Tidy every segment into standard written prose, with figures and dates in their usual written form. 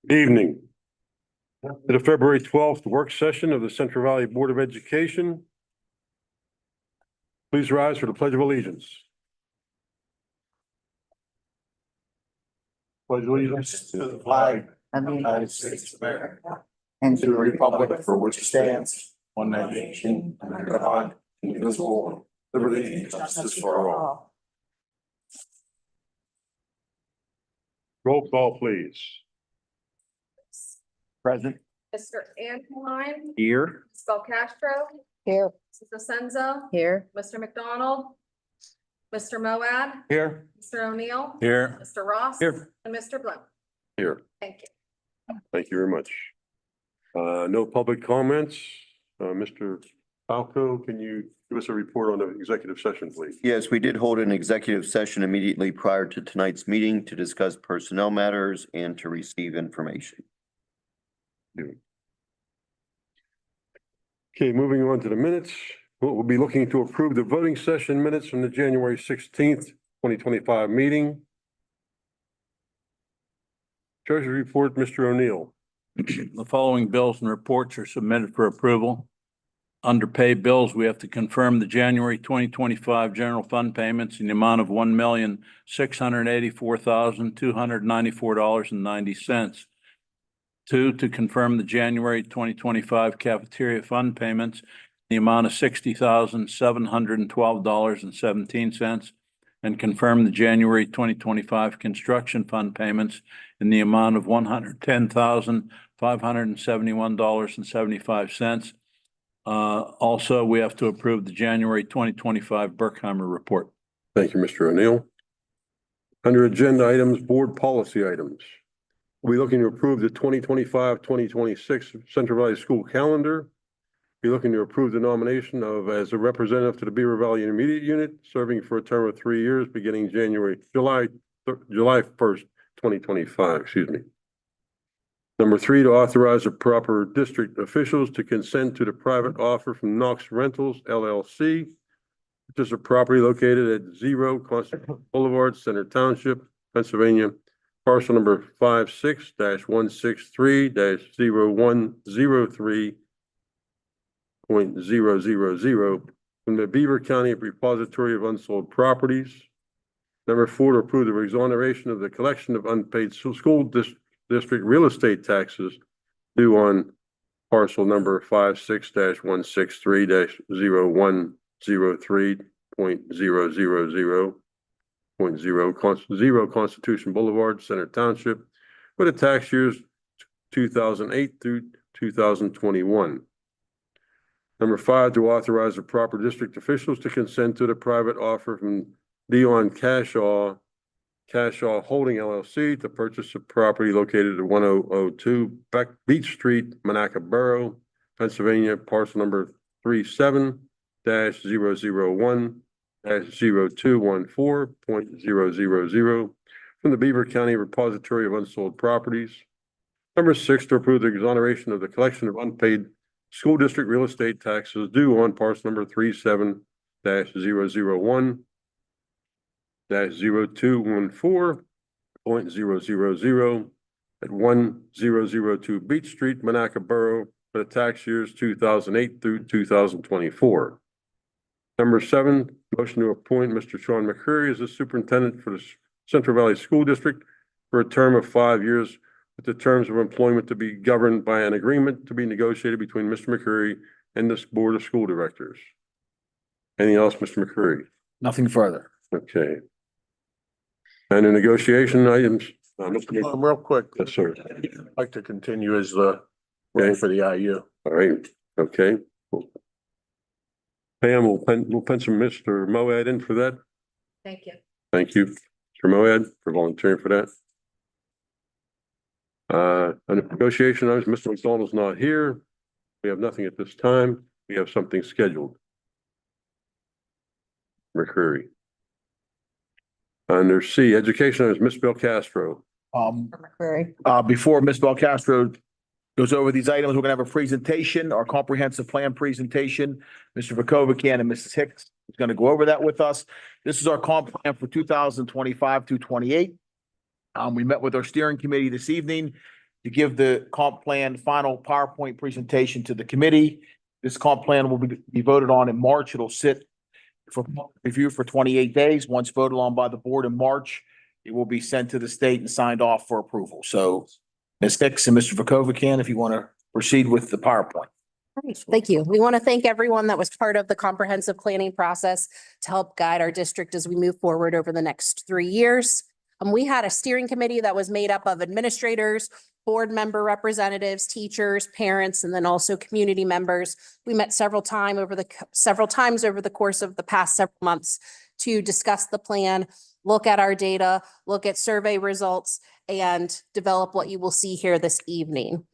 Good evening. To the February 12th work session of the Central Valley Board of Education. Please rise for the Pledge of Allegiance. Pledge allegiance to the flag of the United States of America and to the republic for which it stands, one nation, under God, indivisible, liberty and justice for all. Roll call, please. Present. Mr. Antoine, Here. Ms. Belcastro, Here. Mrs. DeSenza, Here. Mr. McDonald, Mr. Moab, Here. Mr. O'Neill, Here. Mr. Ross. Here. And Mr. Bloom. Here. Thank you. Thank you very much. No public comments. Mr. Falco, can you give us a report on the executive session, please? Yes, we did hold an executive session immediately prior to tonight's meeting to discuss personnel matters and to receive information. Okay, moving on to the minutes. We'll be looking to approve the voting session minutes from the January 16th, 2025 meeting. Treasury report, Mr. O'Neill. The following bills and reports are submitted for approval. Under paid bills, we have to confirm the January 2025 general fund payments in the amount of $1,684,294.90. 2, to confirm the January 2025 cafeteria fund payments in the amount of $60,712.17, and confirm the January 2025 construction fund payments in the amount of $110,571.75. Also, we have to approve the January 2025 Berkheimer report. Thank you, Mr. O'Neill. Under agenda items, board policy items. We're looking to approve the 2025-2026 Central Valley School calendar. We're looking to approve the nomination of as a representative to the Beaver Valley Intermediate Unit, serving for a term of 3 years, beginning July 1st, 2025, excuse me. Number 3, to authorize the proper district officials to consent to the private offer from Knox Rentals LLC, which is a property located at 0 Constitution Boulevard, Center Township, Pennsylvania. Parcel number 56-163-0103.000 from the Beaver County Repository of Unsold Properties. Number 4, to approve the exoneration of the collection of unpaid school district real estate taxes due on parcel number 56-163-0103.000.0 Constitution Boulevard, Center Township, for the tax years 2008 through 2021. Number 5, to authorize the proper district officials to consent to the private offer from Dion Cashaw Holding LLC to purchase a property located at 1002 Beach Street, Monaca Borough, Pennsylvania, parcel number 37-001-0214.000 from the Beaver County Repository of Unsold Properties. Number 6, to approve the exoneration of the collection of unpaid school district real estate taxes due on parcel number 37-001-0214.000 at 1002 Beach Street, Monaca Borough, for the tax years 2008 through 2024. Number 7, motion to appoint Mr. Sean McCreary as the superintendent for the Central Valley School District for a term of 5 years, with the terms of employment to be governed by an agreement to be negotiated between Mr. McCreary and this Board of School Directors. Anything else, Mr. McCreary? Nothing further. Okay. And the negotiation items, Real quick, yes, sir. I'd like to continue as the rep for the IU. All right, okay. Pam, we'll pencil Mr. Moad in for that. Thank you. Thank you, Mr. Moad, for volunteering for that. Under negotiation items, Mr. McDonald's not here. We have nothing at this time. We have something scheduled. McCreary. Under C, education items, Ms. Belcastro. Before Ms. Belcastro goes over these items, we're gonna have a presentation, our comprehensive plan presentation. Mr. Vakovican and Mrs. Hicks is gonna go over that with us. This is our comp plan for 2025 through 28. We met with our steering committee this evening, to give the comp plan final PowerPoint presentation to the committee. This comp plan will be voted on in March. It'll sit for review for 28 days. Once voted on by the board in March, it will be sent to the state and signed off for approval. So Ms. Hicks and Mr. Vakovican, if you want to proceed with the PowerPoint. Great. Thank you. We want to thank everyone that was part of the comprehensive planning process to help guide our district as we move forward over the next 3 years. We had a steering committee that was made up of administrators, board member representatives, teachers, parents, and then also community members. We met several times over the course of the past several months to discuss the plan, look at our data, look at survey results, and develop what you will see here this evening.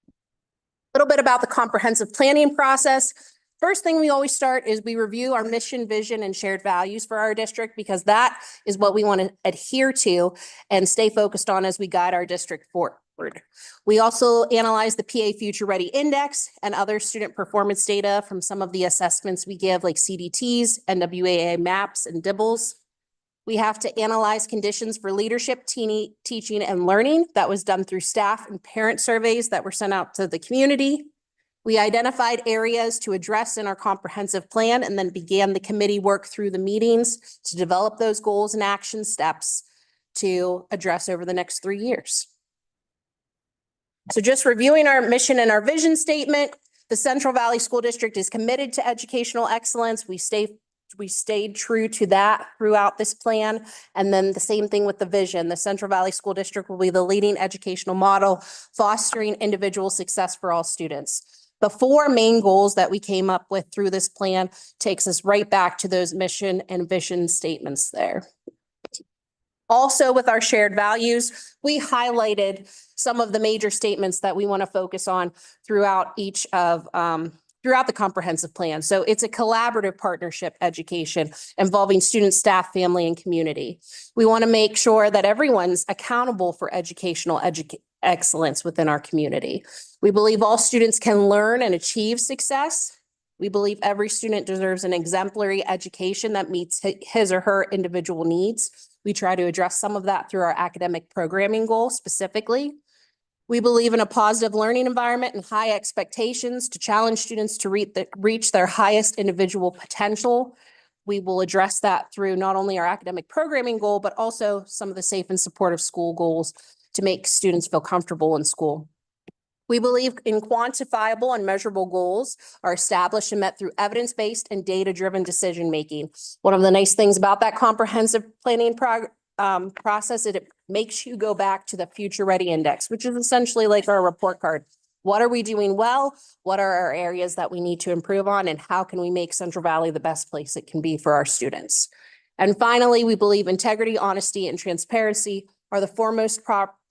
A little bit about the comprehensive planning process. First thing we always start is we review our mission, vision, and shared values for our district, because that is what we want to adhere to and stay focused on as we guide our district forward. We also analyze the PA Future Ready Index and other student performance data from some of the assessments we give, like CDTs, NWAA maps, and DIBELS. We have to analyze conditions for leadership, teaching, and learning. That was done through staff and parent surveys that were sent out to the community. We identified areas to address in our comprehensive plan and then began the committee work through the meetings to develop those goals and action steps to address over the next 3 years. So just reviewing our mission and our vision statement, the Central Valley School District is committed to educational excellence. We stayed true to that throughout this plan. And then the same thing with the vision. The Central Valley School District will be the leading educational model, fostering individual success for all students. The 4 main goals that we came up with through this plan takes us right back to those mission and vision statements there. Also, with our shared values, we highlighted some of the major statements that we want to focus on throughout each of throughout the comprehensive plan. So it's a collaborative partnership education involving students, staff, family, and community. We want to make sure that everyone's accountable for educational excellence within our community. We believe all students can learn and achieve success. We believe every student deserves an exemplary education that meets his or her individual needs. We try to address some of that through our academic programming goal specifically. We believe in a positive learning environment and high expectations to challenge students to reach their highest individual potential. We will address that through not only our academic programming goal, but also some of the safe and supportive school goals to make students feel comfortable in school. We believe in quantifiable and measurable goals are established and met through evidence-based and data-driven decision-making. One of the nice things about that comprehensive planning process is it makes you go back to the Future Ready Index, which is essentially like our report card. What are we doing well? What are our areas that we need to improve on? And how can we make Central Valley the best place it can be for our students? And finally, we believe integrity, honesty, and transparency are the foremost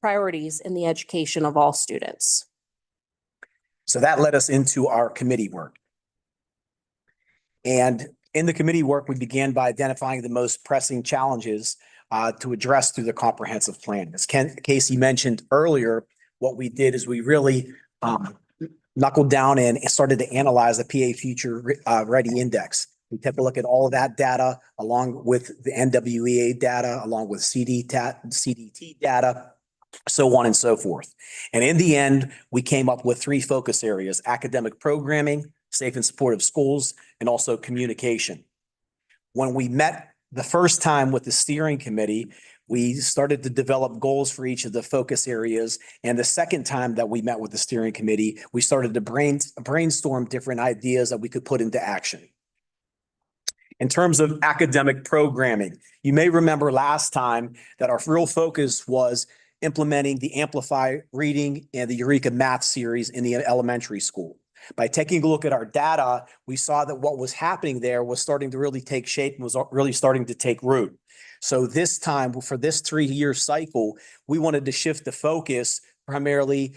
priorities in the education of all students. So that led us into our committee work. And in the committee work, we began by identifying the most pressing challenges to address through the comprehensive plan. As Casey mentioned earlier, what we did is we really knuckled down and started to analyze the PA Future Ready Index. We took a look at all of that data along with the NWEA data, along with CDT data, so on and so forth. And in the end, we came up with 3 focus areas: academic programming, safe and supportive schools, and also communication. When we met the first time with the steering committee, we started to develop goals for each of the focus areas. And the second time that we met with the steering committee, we started to brainstorm different ideas that we could put into action. In terms of academic programming, you may remember last time that our real focus was implementing the Amplify Reading and the Eureka Math series in the elementary school. By taking a look at our data, we saw that what was happening there was starting to really take shape and was really starting to take root. So this time, for this 3-year cycle, we wanted to shift the focus primarily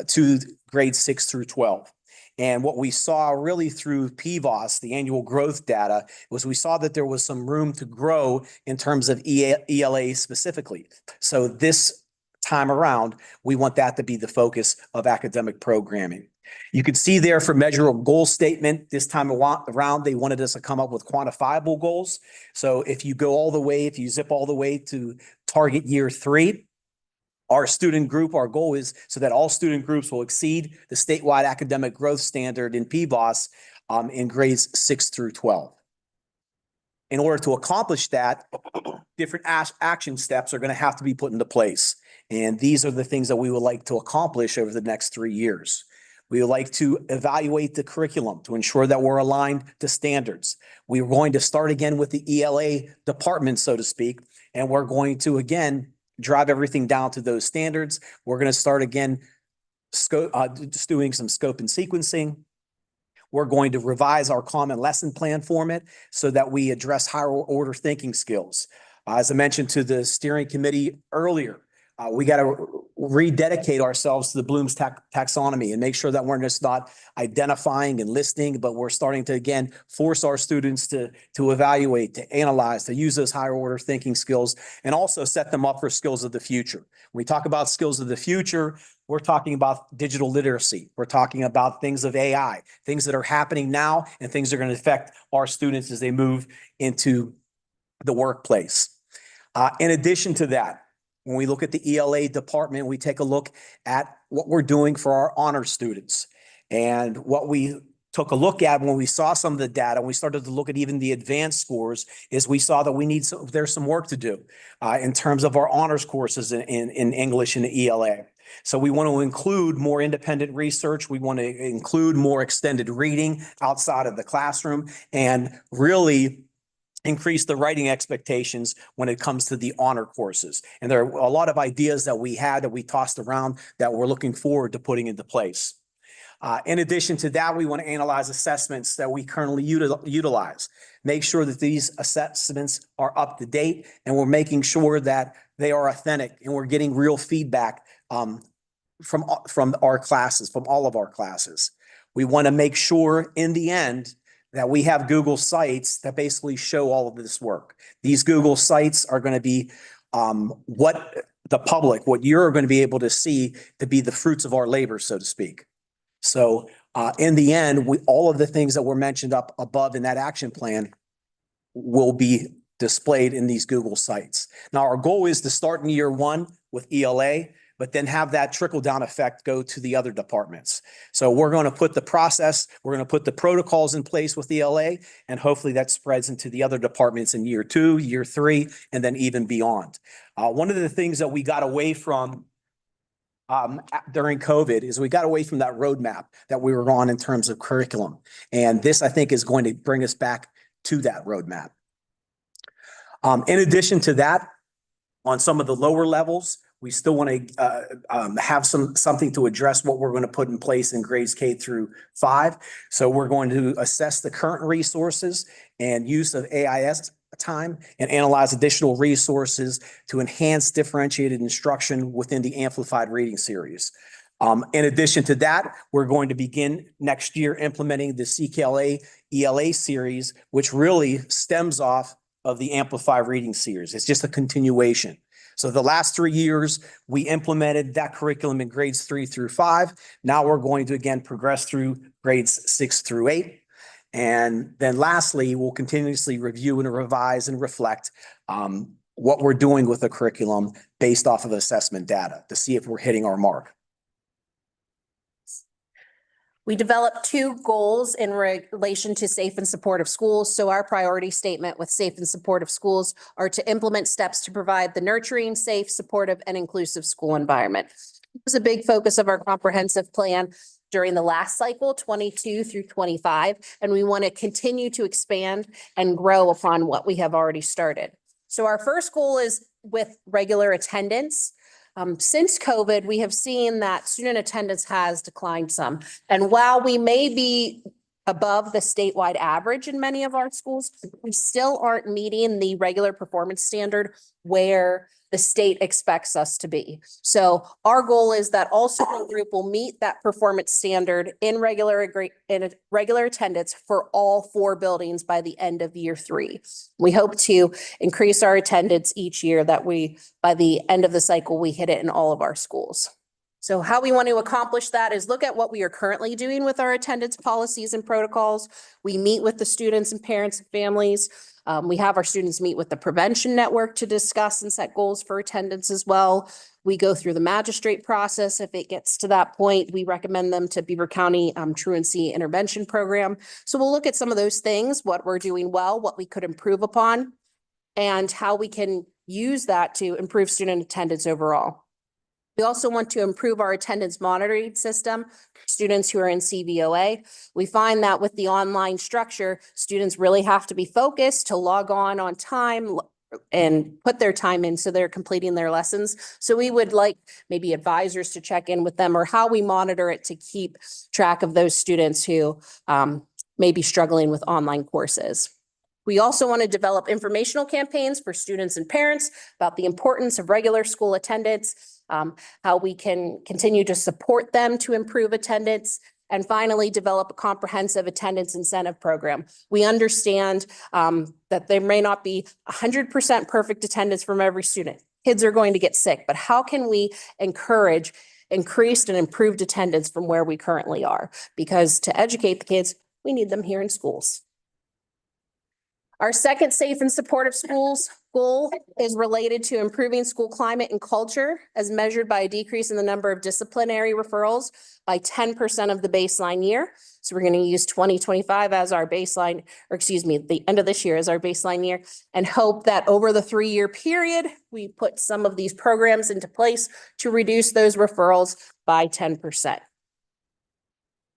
to grades 6 through 12. And what we saw really through PVOS, the annual growth data, was we saw that there was some room to grow in terms of ELA specifically. So this time around, we want that to be the focus of academic programming. You can see there for measurable goal statement, this time around, they wanted us to come up with quantifiable goals. So if you go all the way, if you zip all the way to target year 3, Our student group, our goal is so that all student groups will exceed the statewide academic growth standard in PBOS in grades 6 through 12. In order to accomplish that, different action steps are going to have to be put into place. And these are the things that we would like to accomplish over the next 3 years. We would like to evaluate the curriculum to ensure that we're aligned to standards. We are going to start again with the ELA department, so to speak, and we're going to, again, drive everything down to those standards. We're going to start again just doing some scope and sequencing. We're going to revise our common lesson plan format so that we address higher order thinking skills. As I mentioned to the steering committee earlier, we got to rededicate ourselves to the Bloom's taxonomy and make sure that we're just not identifying and listing, but we're starting to, again, force our students to evaluate, to analyze, to use those higher order thinking skills, and also set them up for skills of the future. When we talk about skills of the future, we're talking about digital literacy. We're talking about things of AI, things that are happening now and things that are going to affect our students as they move into the workplace. In addition to that, when we look at the ELA department, we take a look at what we're doing for our honor students. And what we took a look at when we saw some of the data, we started to look at even the advanced scores, is we saw that we need there's some work to do in terms of our honors courses in English and the ELA. So we want to include more independent research. We want to include more extended reading outside of the classroom and really increase the writing expectations when it comes to the honor courses. And there are a lot of ideas that we had that we tossed around that we're looking forward to putting into place. In addition to that, we want to analyze assessments that we currently utilize, make sure that these assessments are up to date, and we're making sure that they are authentic and we're getting real feedback from our classes, from all of our classes. We want to make sure in the end that we have Google sites that basically show all of this work. These Google sites are going to be what the public, what you're going to be able to see to be the fruits of our labor, so to speak. So in the end, all of the things that were mentioned up above in that action plan will be displayed in these Google sites. Now, our goal is to start in year 1 with ELA, but then have that trickle-down effect go to the other departments. So we're going to put the process, we're going to put the protocols in place with ELA, and hopefully that spreads into the other departments in year 2, year 3, and then even beyond. One of the things that we got away from during COVID is we got away from that roadmap that we were on in terms of curriculum. And this, I think, is going to bring us back to that roadmap. In addition to that, on some of the lower levels, we still want to have something to address what we're going to put in place in grades K through 5. So we're going to assess the current resources and use of AIS time and analyze additional resources to enhance differentiated instruction within the amplified reading series. In addition to that, we're going to begin next year implementing the CKLA ELA series, which really stems off of the amplified reading series. It's just a continuation. So the last 3 years, we implemented that curriculum in grades 3 through 5. Now we're going to, again, progress through grades 6 through 8. And then lastly, we'll continuously review and revise and reflect what we're doing with the curriculum based off of assessment data to see if we're hitting our mark. We developed 2 goals in relation to safe and supportive schools. So our priority statement with safe and supportive schools are to implement steps to provide the nurturing, safe, supportive, and inclusive school environment. It was a big focus of our comprehensive plan during the last cycle, 22 through 25, and we want to continue to expand and grow upon what we have already started. So our first goal is with regular attendance. Since COVID, we have seen that student attendance has declined some. And while we may be above the statewide average in many of our schools, we still aren't meeting the regular performance standard where the state expects us to be. So our goal is that all student group will meet that performance standard in regular attendance for all 4 buildings by the end of year 3. We hope to increase our attendance each year that by the end of the cycle, we hit it in all of our schools. So how we want to accomplish that is look at what we are currently doing with our attendance policies and protocols. We meet with the students and parents and families. We have our students meet with the prevention network to discuss and set goals for attendance as well. We go through the magistrate process. If it gets to that point, we recommend them to Beaver County Truancy Intervention Program. So we'll look at some of those things, what we're doing well, what we could improve upon, and how we can use that to improve student attendance overall. We also want to improve our attendance monitoring system, for students who are in CVOA. We find that with the online structure, students really have to be focused to log on time and put their time in so they're completing their lessons. So we would like maybe advisors to check in with them or how we monitor it to keep track of those students who may be struggling with online courses. We also want to develop informational campaigns for students and parents about the importance of regular school attendance, how we can continue to support them to improve attendance, and finally, develop a comprehensive attendance incentive program. We understand that there may not be 100% perfect attendance from every student. Kids are going to get sick, but how can we encourage increased and improved attendance from where we currently are? Because to educate the kids, we need them here in schools. Our second safe and supportive schools goal is related to improving school climate and culture as measured by a decrease in the number of disciplinary referrals by 10% of the baseline year. So we're going to use 2025 as our baseline, or excuse me, the end of this year as our baseline year, and hope that over the 3-year period, we put some of these programs into place to reduce those referrals by 10%.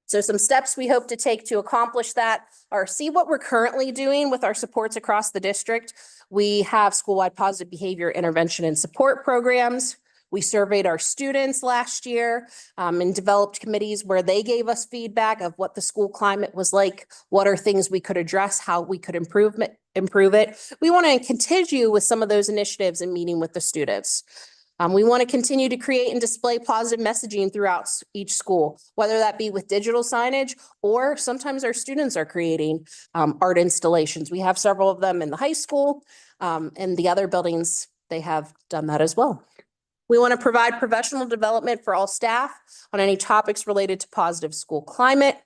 So some steps we hope to take to accomplish that are see what we're currently doing with our supports across the district. We have school-wide positive behavior intervention and support programs. We surveyed our students last year and developed committees where they gave us feedback of what the school climate was like, what are things we could address, how we could improve it. We want to continue with some of those initiatives and meeting with the students. We want to continue to create and display positive messaging throughout each school, whether that be with digital signage or sometimes our students are creating art installations. We have several of them in the high school and the other buildings, they have done that as well. We want to provide professional development for all staff on any topics related to positive school climate,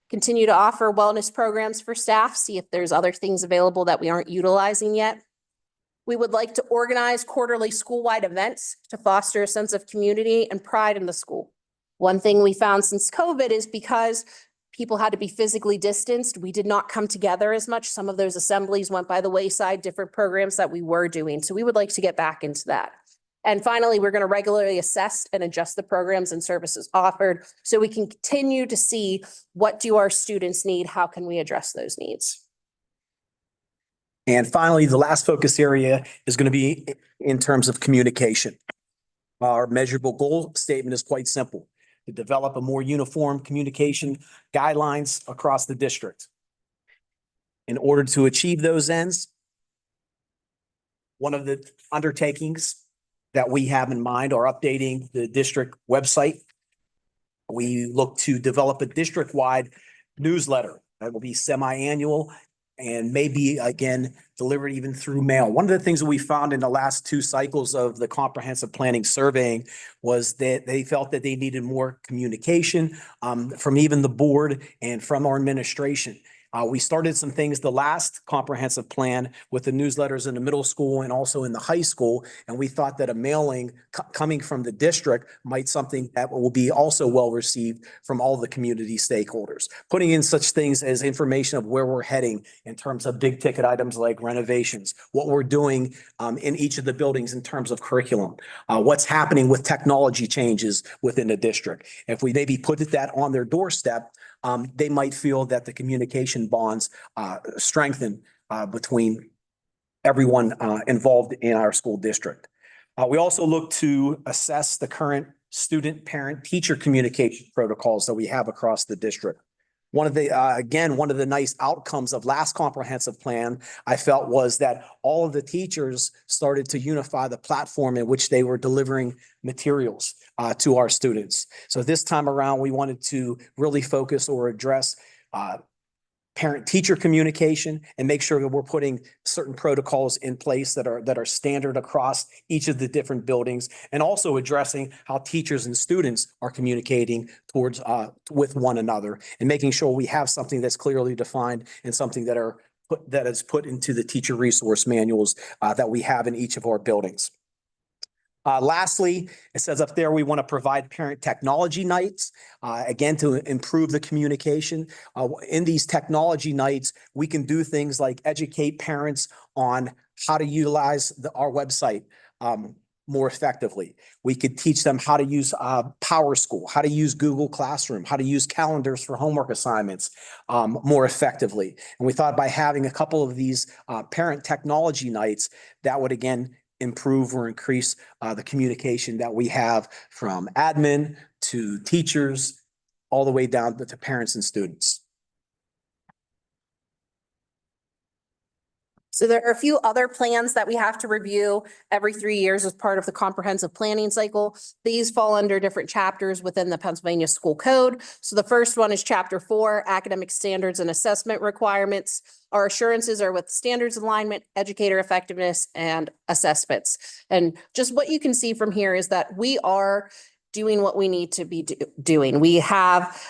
continue to offer wellness programs for staff, see if there's other things available that we aren't utilizing yet. We would like to organize quarterly school-wide events to foster a sense of community and pride in the school. One thing we found since COVID is because people had to be physically distanced, we did not come together as much. Some of those assemblies went by the wayside, different programs that we were doing. So we would like to get back into that. And finally, we're going to regularly assess and adjust the programs and services offered so we can continue to see what do our students need, how can we address those needs. And finally, the last focus area is going to be in terms of communication. Our measurable goal statement is quite simple: to develop a more uniform communication guidelines across the district. In order to achieve those ends, one of the undertakings that we have in mind are updating the district website. We look to develop a district-wide newsletter that will be semi-annual and maybe, again, delivered even through mail. One of the things that we found in the last 2 cycles of the comprehensive planning surveying was that they felt that they needed more communication from even the board and from our administration. We started some things the last comprehensive plan with the newsletters in the middle school and also in the high school. And we thought that a mailing coming from the district might something that will be also well received from all the community stakeholders. Putting in such things as information of where we're heading in terms of big ticket items like renovations, what we're doing in each of the buildings in terms of curriculum, what's happening with technology changes within the district. If we maybe put that on their doorstep, they might feel that the communication bonds strengthen between everyone involved in our school district. We also look to assess the current student, parent, teacher communication protocols that we have across the district. One of the nice outcomes of last comprehensive plan, I felt, was that all of the teachers started to unify the platform in which they were delivering materials to our students. So this time around, we wanted to really focus or address parent-teacher communication and make sure that we're putting certain protocols in place that are standard across each of the different buildings, and also addressing how teachers and students are communicating towards with one another, and making sure we have something that's clearly defined and something that is put into the teacher resource manuals that we have in each of our buildings. Lastly, it says up there, we want to provide parent technology nights, again, to improve the communication. In these technology nights, we can do things like educate parents on how to utilize our website more effectively. We could teach them how to use Power School, how to use Google Classroom, how to use calendars for homework assignments more effectively. And we thought by having a couple of these parent technology nights, that would again improve or increase the communication that we have from admin to teachers, all the way down to parents and students. So there are a few other plans that we have to review every 3 years as part of the comprehensive planning cycle. These fall under different chapters within the Pennsylvania School Code. So the first one is Chapter 4, Academic Standards and Assessment Requirements. Our assurances are with standards alignment, educator effectiveness, and assessments. And just what you can see from here is that we are doing what we need to be doing. We have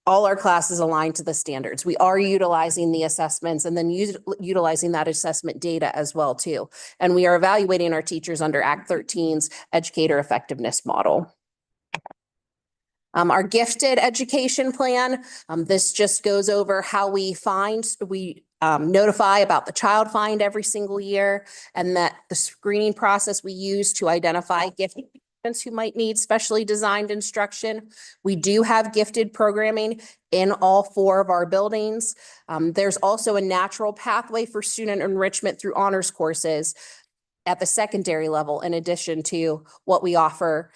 all our classes aligned to the standards. We are utilizing the assessments and then utilizing that assessment data as well too. And we are evaluating our teachers under Act 13's educator effectiveness model. Our gifted education plan, this just goes over how we notify about the child find every single year, and that the screening process we use to identify gifted students who might need specially designed instruction. We do have gifted programming in all 4 of our buildings. There's also a natural pathway for student enrichment through honors courses at the secondary level, in addition to what we offer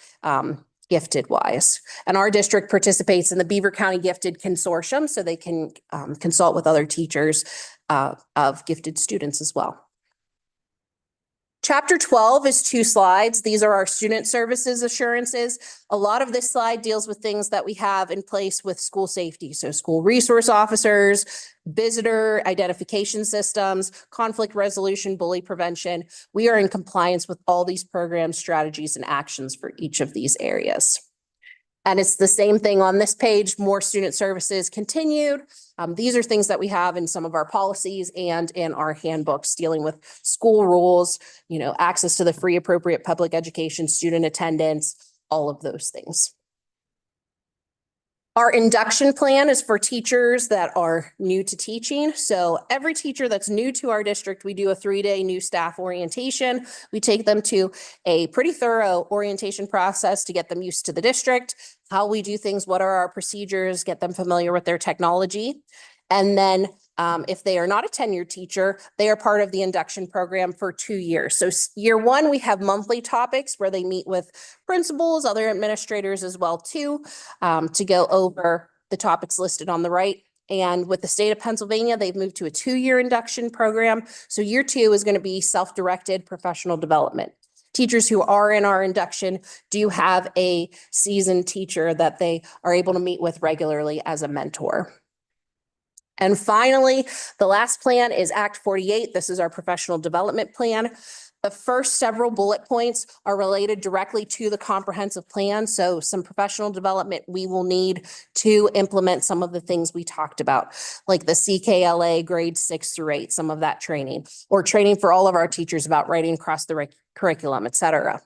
gifted wise. And our district participates in the Beaver County Gifted Consortium, so they can consult with other teachers of gifted students as well. Chapter 12 is 2 slides. These are our student services assurances. A lot of this slide deals with things that we have in place with school safety. So school resource officers, visitor identification systems, conflict resolution, bully prevention. We are in compliance with all these programs, strategies, and actions for each of these areas. And it's the same thing on this page, more student services continued. These are things that we have in some of our policies and in our handbooks dealing with school rules, access to the free appropriate public education, student attendance, all of those things. Our induction plan is for teachers that are new to teaching. So every teacher that's new to our district, we do a 3-day new staff orientation. We take them to a pretty thorough orientation process to get them used to the district, how we do things, what are our procedures, get them familiar with their technology. And then if they are not a tenured teacher, they are part of the induction program for 2 years. So year 1, we have monthly topics where they meet with principals, other administrators as well too, to go over the topics listed on the right. And with the state of Pennsylvania, they've moved to a 2-year induction program. So year 2 is going to be self-directed professional development. Teachers who are in our induction do have a seasoned teacher that they are able to meet with regularly as a mentor. And finally, the last plan is Act 48. This is our professional development plan. The first several bullet points are related directly to the comprehensive plan. So some professional development we will need to implement some of the things we talked about, like the CKLA grades 6 through 8, some of that training, or training for all of our teachers about writing across the curriculum, et cetera.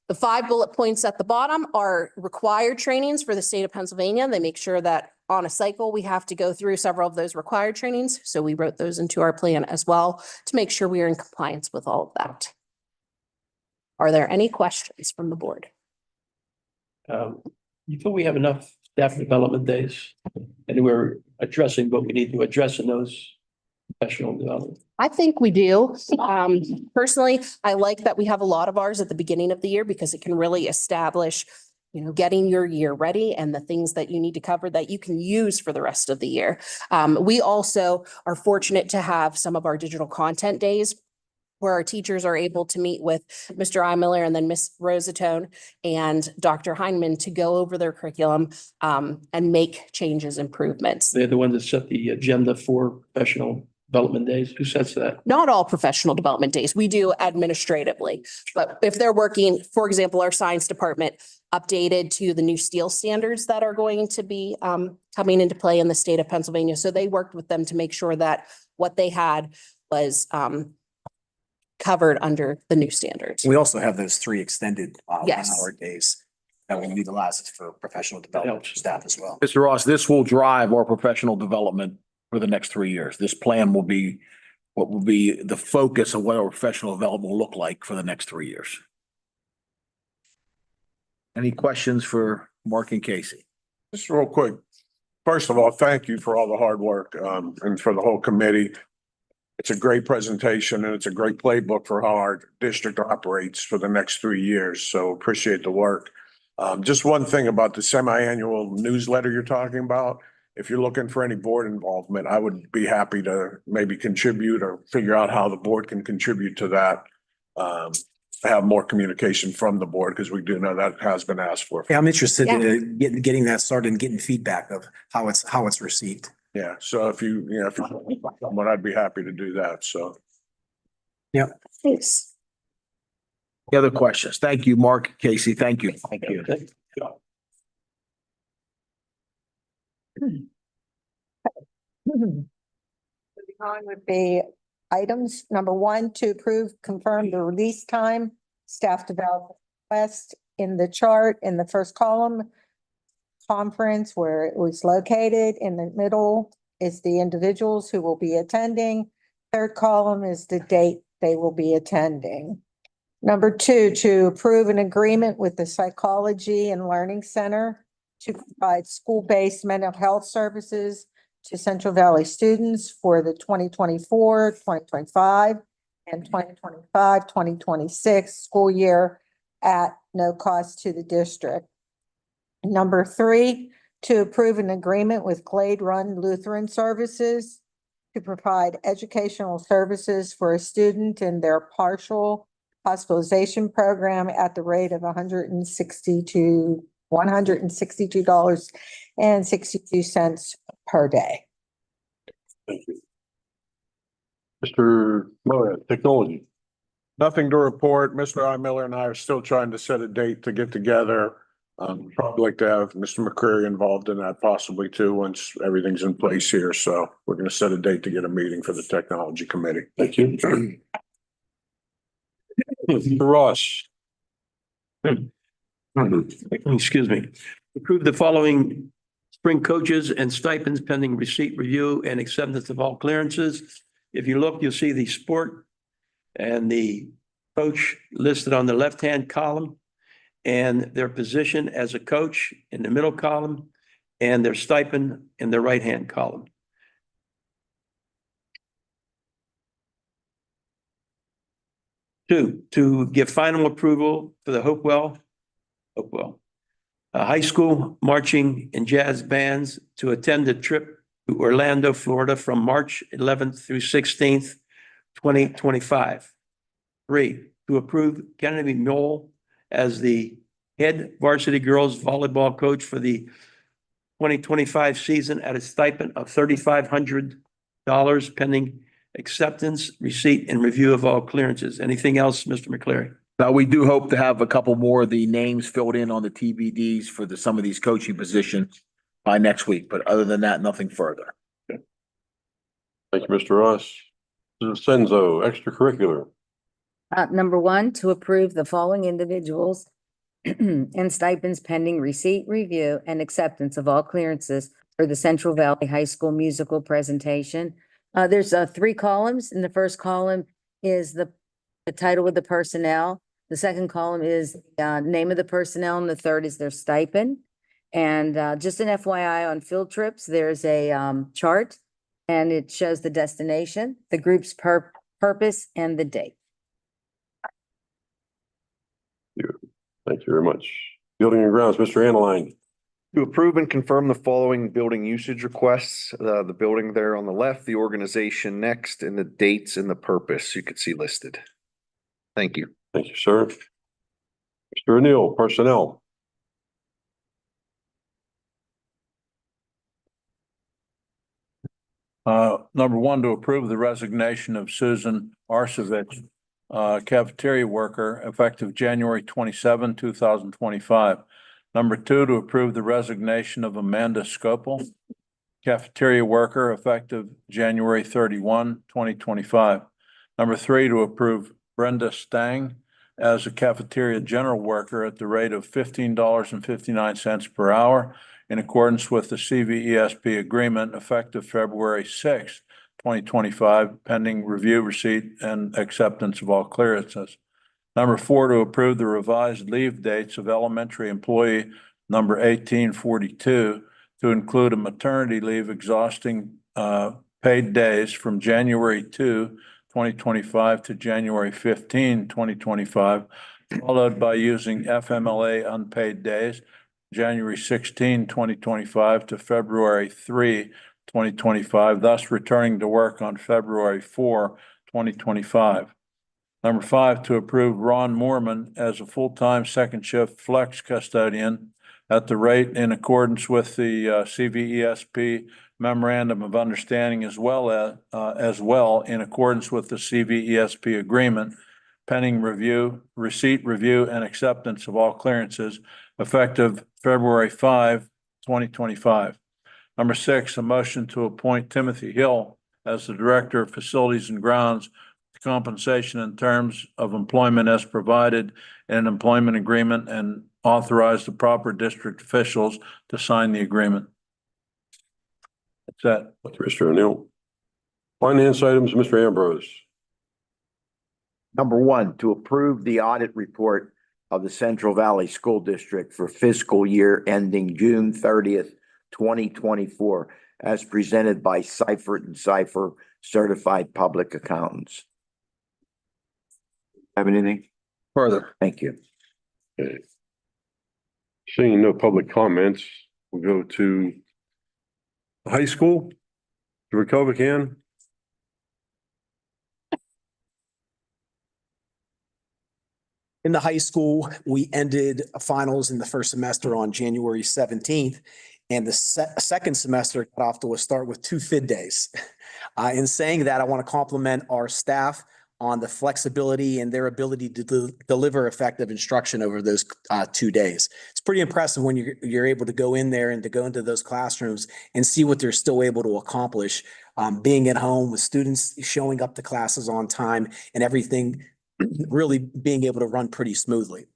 The 5 bullet points at the bottom are required trainings for the state of Pennsylvania. They make sure that on a cycle, we have to go through several of those required trainings. So we wrote those into our plan as well to make sure we are in compliance with all of that. Are there any questions from the board? You feel we have enough staff development days and we're addressing what we need to address in those professional development? I think we do. Personally, I like that we have a lot of ours at the beginning of the year because it can really establish getting your year ready and the things that you need to cover that you can use for the rest of the year. We also are fortunate to have some of our digital content days where our teachers are able to meet with Mr. Eimiller and then Miss Rosatone and Dr. Heineman to go over their curriculum and make changes, improvements. They're the ones that set the agenda for professional development days. Who sets that? Not all professional development days. We do administratively, but if they're working, for example, our science department updated to the new steel standards that are going to be coming into play in the state of Pennsylvania. So they worked with them to make sure that what they had was covered under the new standards. We also have those 3 extended Yes. 1-hour days that will utilize for professional development helps. staff as well. Mr. Ross, this will drive our professional development for the next 3 years. This plan will be what will be the focus of what our professional development will look like for the next 3 years. Any questions for Mark and Casey? Just real quick. First of all, thank you for all the hard work, and for the whole committee. It's a great presentation and it's a great playbook for how our district operates for the next 3 years. So appreciate the work. Just one thing about the semi-annual newsletter you're talking about. If you're looking for any board involvement, I would be happy to maybe contribute or figure out how the board can contribute to that. Have more communication from the board because we do know that has been asked for. Yeah, I'm interested Yeah. in getting that started and getting feedback of how it's received. Yeah, so if you someone, I'd be happy to do that, so. Thanks. Any other questions? Thank you, Mark, Casey. Thank you. Thank you. Moving on would be items. Number 1, to approve, confirm the release time, staff development request in the chart in the first column. Conference where it was located. In the middle is the individuals who will be attending. Third column is the date they will be attending. Number 2, to approve an agreement with the Psychology and Learning Center to provide school-based mental health services to Central Valley students for the 2024, 2025, and 2025, 2026 school year at no cost to the district. Number 3, to approve an agreement with Glade Run Lutheran Services to provide educational services for a student in their partial hospitalization program at the rate of $162.62 per day. Thank you. Mr. Moab, Technology. Nothing to report. Mr. I. Miller and I are still trying to set a date to get together. Probably like to have Mr. McCreary involved in that possibly too, once everything's in place here. So we're going to set a date to get a meeting for the technology committee. Thank you. Mr. Ross. Excuse me. Approve the following spring coaches and stipends pending receipt, review, and acceptance of all clearances. If you look, you'll see the sport and the coach listed on the left-hand column and their position as a coach in the middle column and their stipend in the right-hand column. Two, to give final approval for the Hopewell high school marching and jazz bands to attend a trip to Orlando, Florida from March 11th through 16th, 2025. 3, to approve Kennedy Knoll as the head varsity girls volleyball coach for the 2025 season at a stipend of $3,500 pending acceptance, receipt, and review of all clearances. Anything else, Mr. McCleary? Now, we do hope to have a couple more of the names filled in on the TBDs for some of these coaching positions by next week, but other than that, nothing further. Thank you, Mr. Ross. Senzo, extracurricular. Number 1, to approve the following individuals and stipends pending receipt, review, and acceptance of all clearances for the Central Valley High School musical presentation. There's 3 columns. In the first column is the title of the personnel. The second column is name of the personnel, and the third is their stipend. And just an FYI, on field trips, there's a chart, and it shows the destination, the group's purpose, and the date. Thank you very much. Building and grounds, Mr. Annaline. To approve and confirm the following building usage requests, the building there on the left, the organization next, and the dates and the purpose you could see listed. Thank you. Thank you, sir. Mr. O'Neill, Personnel. Number one, to approve the resignation of Susan Arsovich, cafeteria worker, effective January 27, 2025. Number two, to approve the resignation of Amanda Scopel, cafeteria worker, effective January 31, 2025. Number three, to approve Brenda Stang as a cafeteria general worker at the rate of $15.59 per hour in accordance with the CVESP agreement effective February 6, 2025, pending review, receipt, and acceptance of all clearances. Number four, to approve the revised leave dates of elementary employee number 1842 to include a maternity leave exhausting paid days from January 2, 2025 to January 15, 2025, followed by using FMLA unpaid days, January 16, 2025 to February 3, 2025, thus returning to work on February 4, 2025. Number five, to approve Ron Moorman as a full-time second shift flex custodian at the rate in accordance with the CVESP memorandum of understanding as well in accordance with the CVESP agreement, pending review, receipt, review, and acceptance of all clearances effective February 5, 2025. Number six, a motion to appoint Timothy Hill as the Director of Facilities and Grounds, compensation in terms of employment as provided in an employment agreement, and authorize the proper district officials to sign the agreement. That's that. Thank you, Mr. O'Neill. Finance items, Mr. Ambrose. Number one, to approve the audit report of the Central Valley School District for fiscal year ending June 30th, 2024, as presented by Seifert and Seifer Certified Public Accountants. Have anything further? Thank you. Okay. Seeing no public comments, we'll go to high school. Mr. Kovacan. In the high school, we ended finals in the first semester on January 17th. And the second semester got off to a start with 2 FID days. In saying that, I want to compliment our staff on the flexibility and their ability to deliver effective instruction over those 2 days. It's pretty impressive when you're able to go in there and to go into those classrooms and see what they're still able to accomplish, being at home with students showing up to classes on time and everything really being able to run pretty smoothly.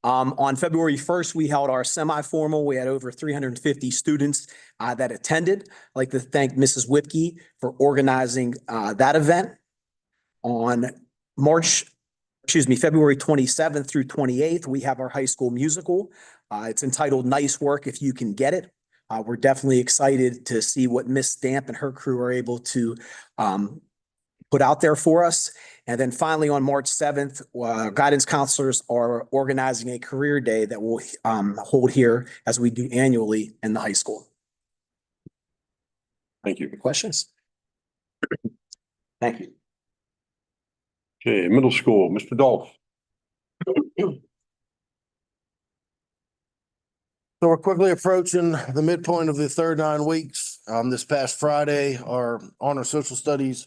On February 1st, we held our semi-formal. We had over 350 students that attended. I'd like to thank Mrs. Whipke for organizing that event. On February 27th through 28th, we have our high school musical. It's entitled Nice Work If You Can Get It. We're definitely excited to see what Miss Stamp and her crew are able to put out there for us. And then finally, on March 7th, guidance counselors are organizing a career day that we'll hold here as we do annually in the high school. Thank you. Questions? Thank you. Okay, middle school, Mr. Dolph. So we're quickly approaching the midpoint of the third 9 weeks. This past Friday, our honor social studies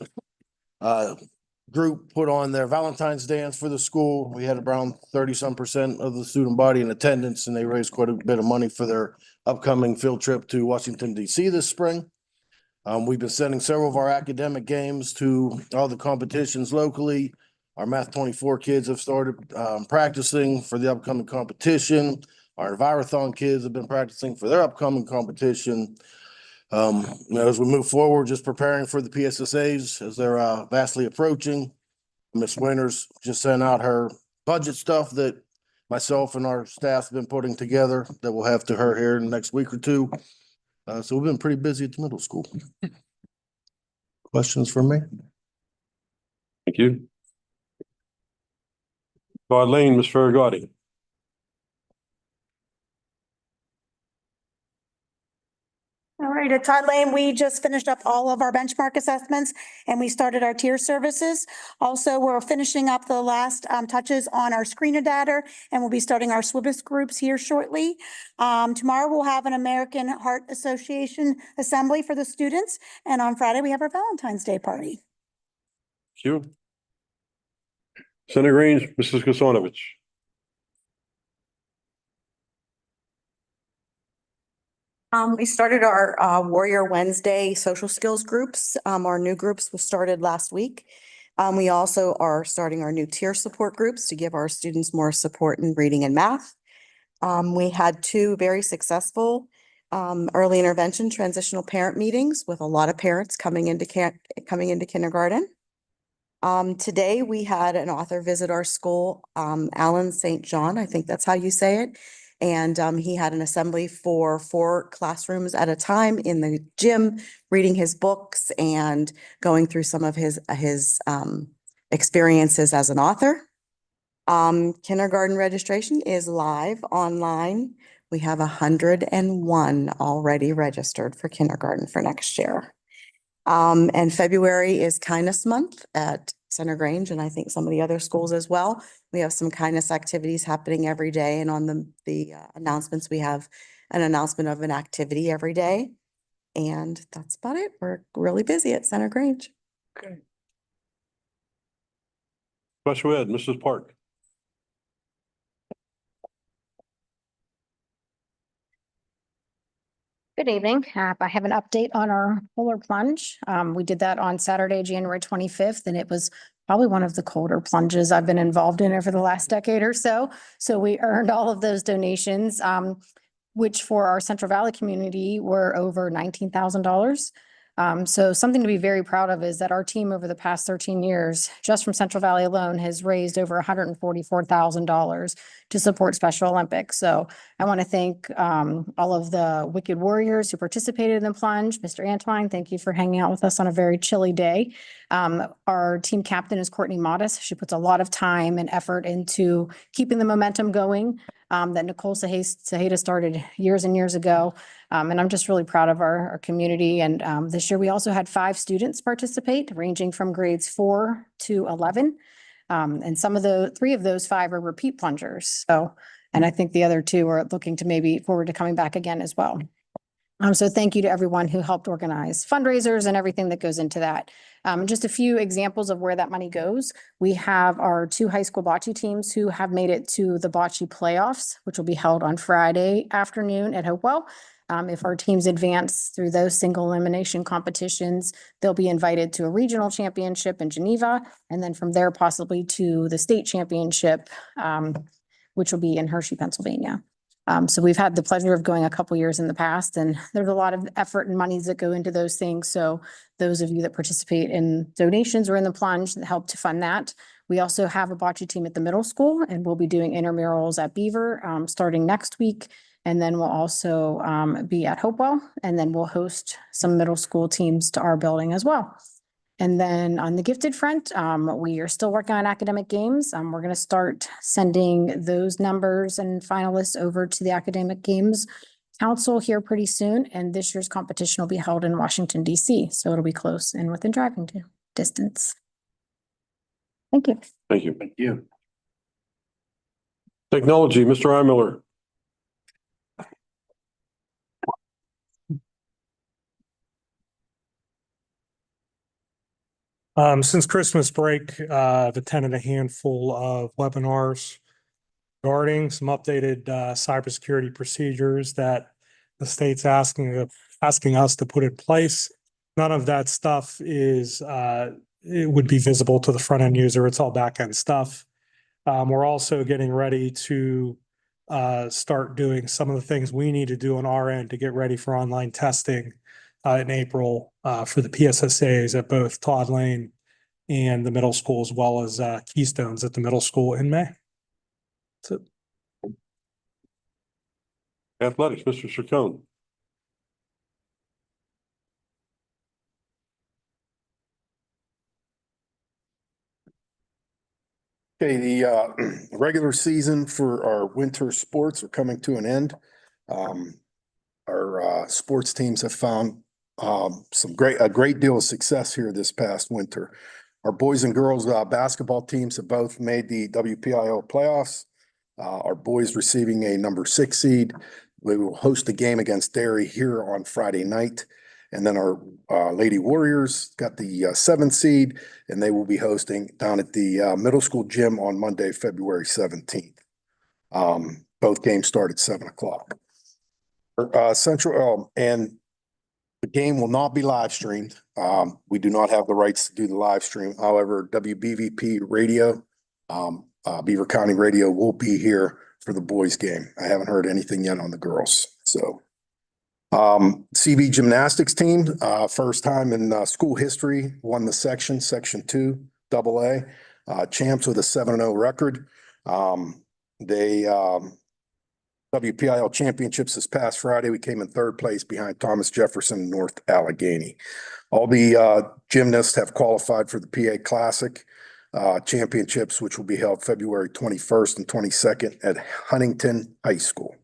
group put on their Valentine's dance for the school. We had around 30-some% of the student body in attendance, and they raised quite a bit of money for their upcoming field trip to Washington, D.C. this spring. We've been sending several of our academic games to all the competitions locally. Our Math 24 kids have started practicing for the upcoming competition. Our Envirothon kids have been practicing for their upcoming competition. As we move forward, just preparing for the PSSAs as they're vastly approaching. Miss Winters just sent out her budget stuff that myself and our staff's been putting together that we'll have to her here in the next week or two. So we've been pretty busy at the middle school. Questions from me? Thank you. Todd Lane, Ms. Farragotti. All right, at Todd Lane, we just finished up all of our benchmark assessments and we started our tier services. Also, we're finishing up the last touches on our screener data and we'll be starting our SWIBIS groups here shortly. Tomorrow we'll have an American Heart Association assembly for the students. And on Friday, we have our Valentine's Day party. Thank you. Center Grange, Mrs. Kasanovich. We started our Warrior Wednesday social skills groups. Our new groups was started last week. We also are starting our new tier support groups to give our students more support in reading and math. We had two very successful early intervention transitional parent meetings with a lot of parents coming into kindergarten. Today we had an author visit our school, Alan St. John, I think that's how you say it. And he had an assembly for 4 classrooms at a time in the gym, reading his books and going through some of his experiences as an author. Kindergarten registration is live online. We have 101 already registered for kindergarten for next year. And February is Kindness Month at Center Grange, and I think some of the other schools as well. We have some kindness activities happening every day, and on the announcements, we have an announcement of an activity every day. And that's about it. We're really busy at Center Grange. Special Ed, Mrs. Park. Good evening. I have an update on our polar plunge. We did that on Saturday, January 25th, and it was probably one of the colder plunges I've been involved in over the last decade or so. So we earned all of those donations, which for our Central Valley community were over $19,000. So something to be very proud of is that our team over the past 13 years, just from Central Valley alone, has raised over $144,000 to support Special Olympics. So I want to thank all of the Wicked Warriors who participated in the plunge. Mr. Antwine, thank you for hanging out with us on a very chilly day. Our team captain is Courtney Modest. She puts a lot of time and effort into keeping the momentum going that Nicole Saheda started years and years ago. And I'm just really proud of our community. And this year we also had 5 students participate, ranging from grades 4 to 11. And 3 of those 5 are repeat plungers. So, and I think the other 2 are looking to maybe forward to coming back again as well. So thank you to everyone who helped organize fundraisers and everything that goes into that. Just a few examples of where that money goes. We have our 2 high school bocce teams who have made it to the bocce playoffs, which will be held on Friday afternoon at Hopewell. If our teams advance through those single elimination competitions, they'll be invited to a regional championship in Geneva, and then from there possibly to the state championship, which will be in Hershey, Pennsylvania. So we've had the pleasure of going a couple years in the past, and there's a lot of effort and monies that go into those things. So those of you that participate in donations or in the plunge help to fund that. We also have a bocce team at the middle school, and we'll be doing intramurals at Beaver starting next week. And then we'll also be at Hopewell, and then we'll host some middle school teams to our building as well. And then on the gifted front, we are still working on academic games. We're going to start sending those numbers and finalists over to the Academic Games Council here pretty soon. And this year's competition will be held in Washington, D.C. So it'll be close and within driving distance. Thank you. Thank you. Thank you. Technology, Mr. Imiller. Since Christmas break, I've attended a handful of webinars regarding some updated cybersecurity procedures that the state's asking us to put in place. None of that stuff it would be visible to the front end user. It's all back end stuff. We're also getting ready to start doing some of the things we need to do on our end to get ready for online testing in April for the PSSAs at both Todd Lane and the middle school, as well as Keystones at the middle school in May. That's it. Athletics, Mr. Chacon. Okay, the regular season for our winter sports are coming to an end. our sports teams have found a great deal of success here this past winter. Our boys and girls basketball teams have both made the WPIO playoffs. Our boys receiving a number 6 seed. We will host a game against Derry here on Friday night. And then our Lady Warriors got the 7th seed, and they will be hosting down at the middle school gym on Monday, February 17th. Both games start at 7 o'clock. And the game will not be live streamed. We do not have the rights to do the live stream. However, WBVP radio, Beaver County Radio will be here for the boys game. I haven't heard anything yet on the girls. So, CV gymnastics team, first time in school history, won the section 2 AA, champs with a 7-0 record. WPIL championships this past Friday. We came in 3rd place behind Thomas Jefferson and North Allegheny. All the gymnasts have qualified for the PA Classic championships, which will be held February 21st and 22nd at Huntington High School.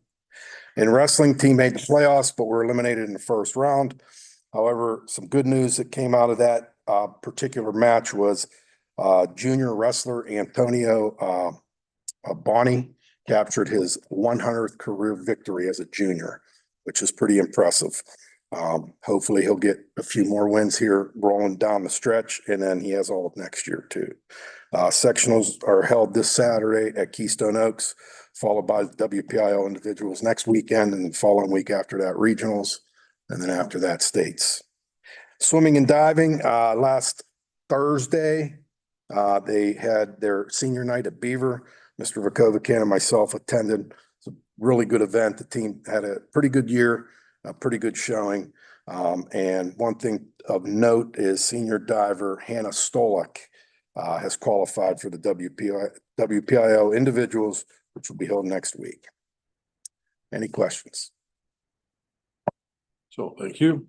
In wrestling, team made the playoffs, but were eliminated in the first round. However, some good news that came out of that particular match was junior wrestler Antonio Bonnie captured his 100th career victory as a junior, which is pretty impressive. Hopefully he'll get a few more wins here rolling down the stretch, and then he has all of next year too. Sectionals are held this Saturday at Keystone Oaks, followed by the WPIL individuals next weekend, and the following week after that regionals, and then after that states. Swimming and diving, last Thursday, they had their senior night at Beaver. Mr. Vukovic and myself attended. It's a really good event. The team had a pretty good year, a pretty good showing. And one thing of note is senior diver Hannah Stolak has qualified for the WPIO individuals, which will be held next week. Any questions? So thank you.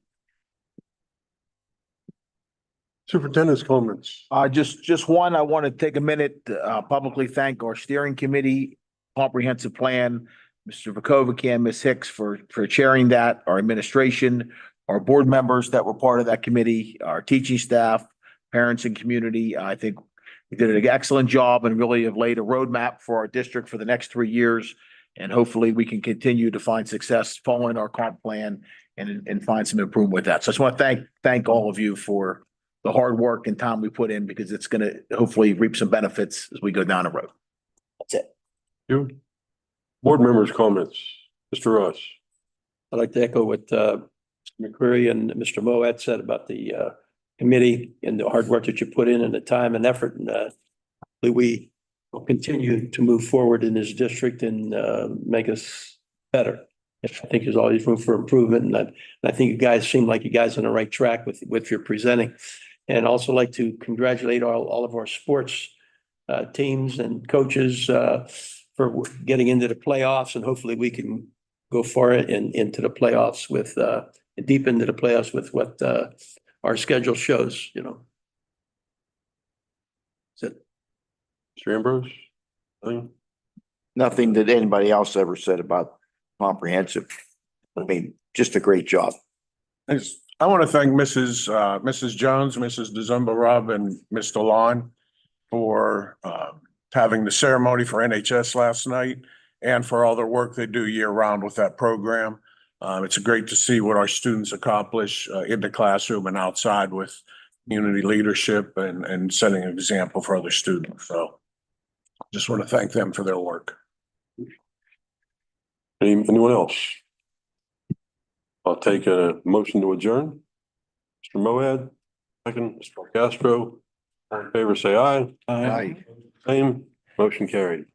Superintendent's comments. Just one, I want to take a minute to publicly thank our steering committee, comprehensive plan, Mr. Vukovic and Ms. Hicks for chairing that, our administration, our board members that were part of that committee, our teaching staff, parents and community. I think we did an excellent job and really have laid a roadmap for our district for the next 3 years. And hopefully we can continue to find success following our comp plan and find some improvement with that. So I just want to thank all of you for the hard work and time we put in, because it's going to hopefully reap some benefits as we go down the road. That's it. You. Board members' comments. Mr. Ross. I'd like to echo what Mr. McCreary and Mr. Moat said about the committee and the hard work that you put in and the time and effort. And we will continue to move forward in this district and make us better. I think there's always room for improvement. And I think you guys seem like you guys are on the right track with your presenting. And also like to congratulate all of our sports teams and coaches for getting into the playoffs, and hopefully we can go far into the playoffs with deep into the playoffs with what our schedule shows, you know. That's it. Mr. Ambrose? Anything? Nothing that anybody else ever said about comprehensive. I mean, just a great job. I want to thank Mrs. Jones, Mrs. DeZumba-Robb, and Mr. Lon for having the ceremony for NHS last night and for all their work they do year round with that program. It's great to see what our students accomplish in the classroom and outside with community leadership and setting an example for other students. So just want to thank them for their work. Anyone else? I'll take a motion to adjourn. Mr. Moad, second. Mr. Castro, all in favor, say aye. Aye. Same, motion carried.